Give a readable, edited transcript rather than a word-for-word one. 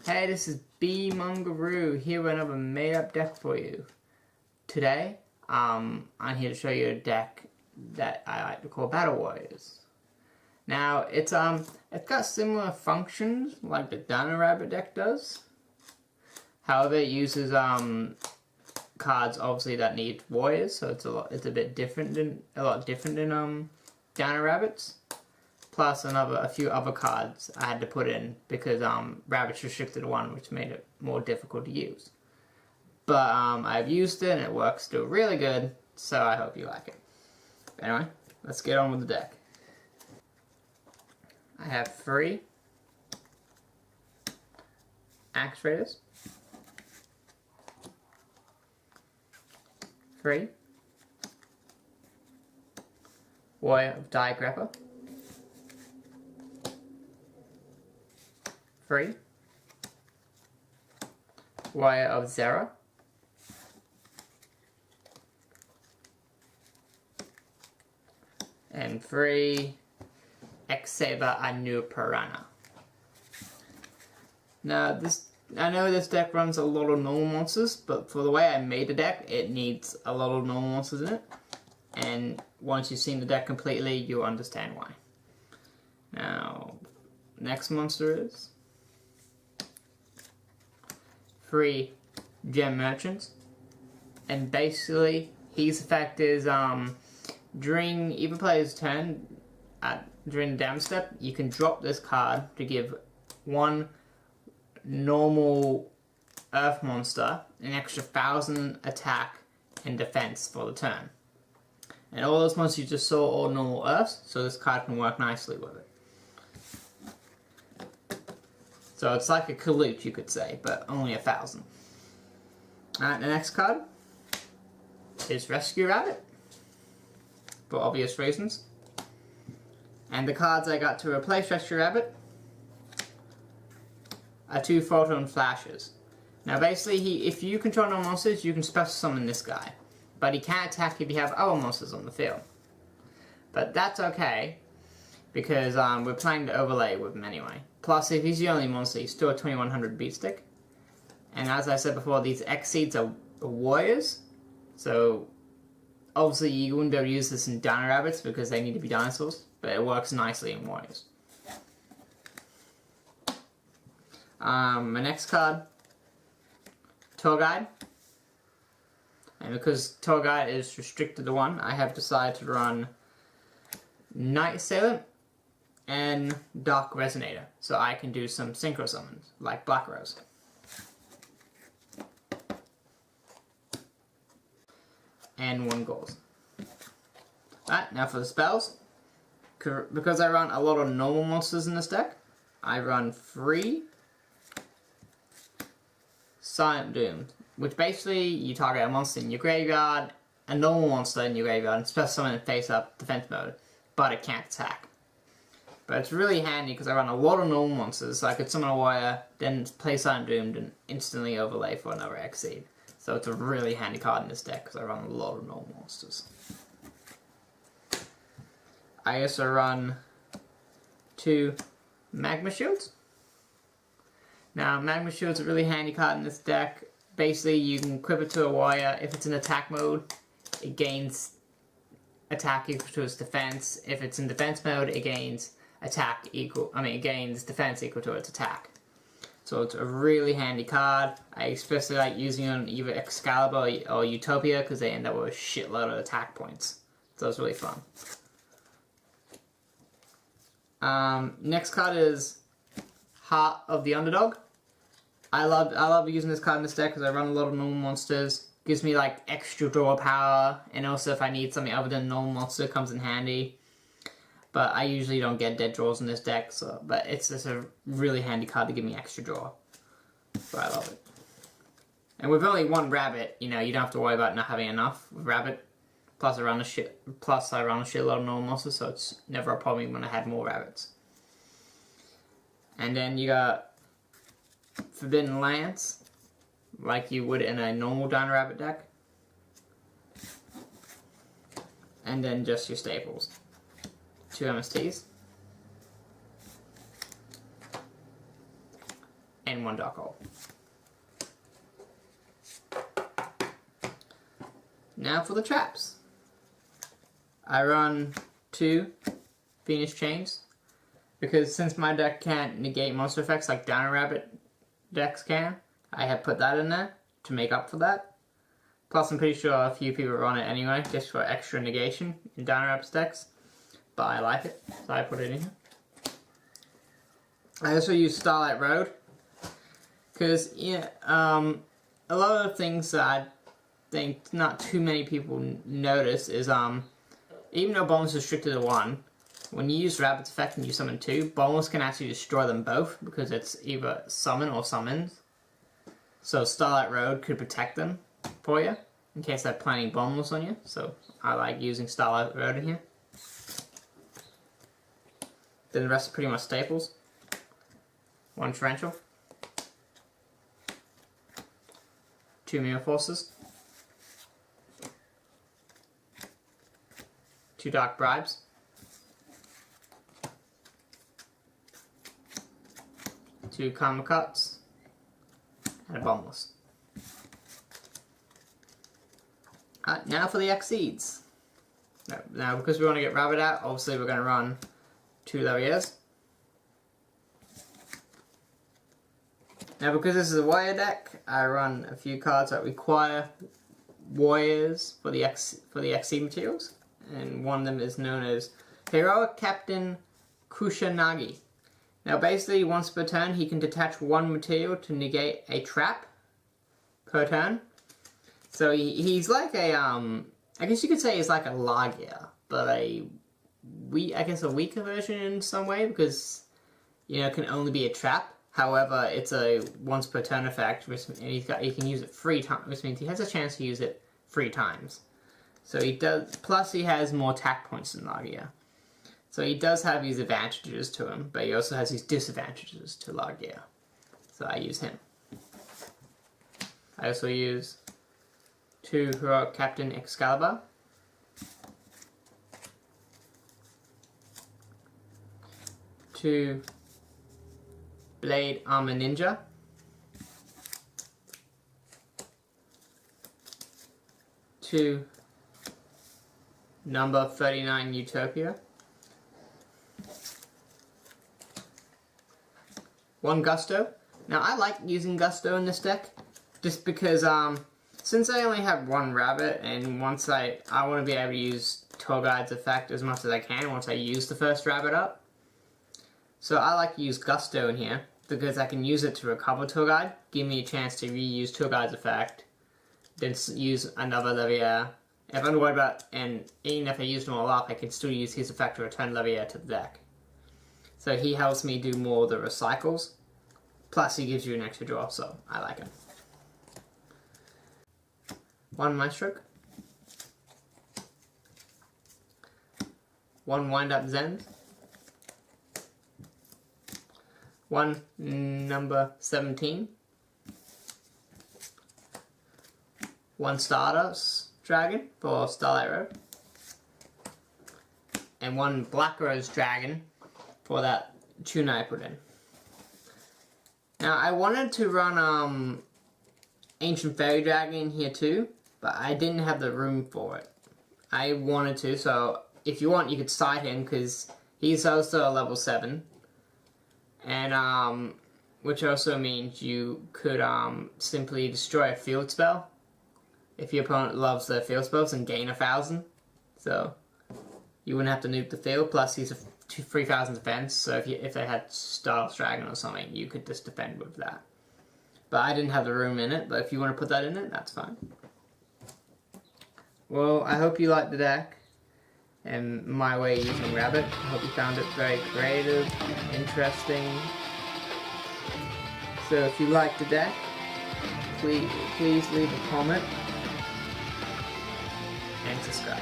Hey, this is B Mungaroo here with another made-up deck for you. Today, I'm here to show you a deck that I like to call Battle Warriors. Now, it's got similar functions like the Dino Rabbit deck does. However, it uses cards obviously that need warriors, so it's a lot different than Dino Rabbits. Plus a few other cards I had to put in because Rabbit's restricted to one, which made it more difficult to use. But I've used it and it works still really good, so I hope you like it. Anyway, let's get on with the deck. I have 3 Axe Raiders, 3 Warrior of Die Grapper, 3 Warrior of Zera, and 3 X-Saber Anu Piranha. Now I know this deck runs a lot of normal monsters, but for the way I made the deck, it needs a lot of normal monsters in it. And once you've seen the deck completely, you'll understand why. Now, next monster is 3 Gem Merchants, and basically his effect is during either player's turn, during the damage step, you can drop this card to give 1 normal earth monster an extra 1,000 attack and defense for the turn. And all those monsters you just saw all normal earths, so this card can work nicely with it. So it's like a Kalut, you could say, but only 1,000. Alright, the next card is Rescue Rabbit, for obvious reasons. And the cards I got to replace Rescue Rabbit are 2 Photon Flashes. Now basically, if you control no monsters, you can special summon this guy. But he can't attack if you have other monsters on the field. But that's okay, because we're planning to overlay with him anyway. Plus, if he's the only monster, he's still a 2100 beat stick. And as I said before, these X-Seeds are warriors. So, obviously you wouldn't be able to use this in Dino Rabbits because they need to be dinosaurs. But it works nicely in warriors. My next card, Tour Guide. And because Tour Guide is restricted to 1, I have decided to run Night Assailant and Dark Resonator, so I can do some synchro summons, like Black Rose. And 1 gold. Alright, now for the spells. Because I run a lot of normal monsters in this deck, I run 3 Silent Doom, which basically you target a monster in your graveyard, a normal monster in your graveyard, and special summon it face up defense mode, but it can't attack. But it's really handy because I run a lot of normal monsters, so I could summon a warrior, then play Silent Doom, and instantly overlay for another X-Seed. So it's a really handy card in this deck because I run a lot of normal monsters. I also run 2 Magma Shields. Now, Magma Shield's a really handy card in this deck. Basically, you can equip it to a warrior. If it's in attack mode, it gains attack equal to its defense. If it's in defense mode, it gains it gains defense equal to its attack. So it's a really handy card. I especially like using it on either Excalibur or Utopia because they end up with a shitload of attack points. So it's really fun. Next card is Heart of the Underdog. I love using this card in this deck because I run a lot of normal monsters. Gives me like extra draw power, and also if I need something other than normal monster, it comes in handy. But I usually don't get dead draws in this deck, but it's just a really handy card to give me extra draw. So I love it. And with only 1 rabbit, you don't have to worry about not having enough with rabbit. Plus I run a shitload of normal monsters, so it's never a problem when I had more rabbits. And then you got Forbidden Lance, like you would in a normal Dino Rabbit deck. And then just your staples. 2 MSTs. and 1 dark hole. Now for the traps. I run 2 Phoenix chains, because since my deck can't negate monster effects like Dino Rabbit decks can, I have put that in there to make up for that. Plus I'm pretty sure a few people run it anyway, just for extra negation in Dino Rabbit's decks. But I like it, so I put it in here. I also use Starlight Road, because yeah, a lot of things that I think not too many people notice is even though Boneless is restricted to 1, when you use Rabbit's effect and you summon 2, Boneless can actually destroy them both because it's either summon or summons. So Starlight Road could protect them for you in case they're planning Boneless on you. So I like using Starlight Road in here. Then the rest are pretty much staples. 1 Torrential. 2 Mirror Forces. 2 Dark Bribes. 2 Karma Cuts. And a Boneless. Alright, now for the Exceeds. Now because we want to get Rabbit out, obviously we're going to run 2 Leviers. Now because this is a warrior deck, I run a few cards that require warriors for the Exceed materials. And one of them is known as Heroic Captain Kusanagi. Now basically once per turn he can detach 1 material to negate a trap per turn. So he's like a, I guess you could say he's like a Lagia, but I guess a weaker version in some way, because, you know, it can only be a trap. However, it's a once per turn effect, which he can use it 3 times, which means he has a chance to use it 3 times. So he does, plus he has more attack points than Lagia. So he does have these advantages to him, but he also has these disadvantages to Lagia. So I use him. I also use 2 Heroic Captain Excalibur. 2 Blade Armor Ninja. 2 Number 39 Utopia. 1 Gusto. Now I like using Gusto in this deck, just because since I only have 1 rabbit, and once I want to be able to use Tour Guide's effect as much as I can once I use the first rabbit up. So I like to use Gusto in here, because I can use it to recover Tour Guide, give me a chance to reuse Tour Guide's effect, then use another Levier. If I'm worried about, and even if I used them all up, I can still use his effect to return Levier to the deck. So he helps me do more of the recycles, plus he gives you an extra draw, so I like him. 1 Mindstroke. 1 Wind Up Zen. 1 Number 17. 1 Stardust Dragon for Starlight Road. And 1 Black Rose Dragon for that tuna I put in. Now I wanted to run Ancient Fairy Dragon in here too, but I didn't have the room for it. I wanted to, so if you want you could side him, because he's also a level 7. And which also means you could simply destroy a field spell if your opponent loves their field spells and gain 1,000. So you wouldn't have to nuke the field, plus he's a 3,000 defense, so if they had Stardust Dragon or something, you could just defend with that. But I didn't have the room in it, but if you want to put that in it, that's fine. Well, I hope you liked the deck and my way of using Rabbit. I hope you found it very creative, interesting. So if you liked the deck, please leave a comment and subscribe.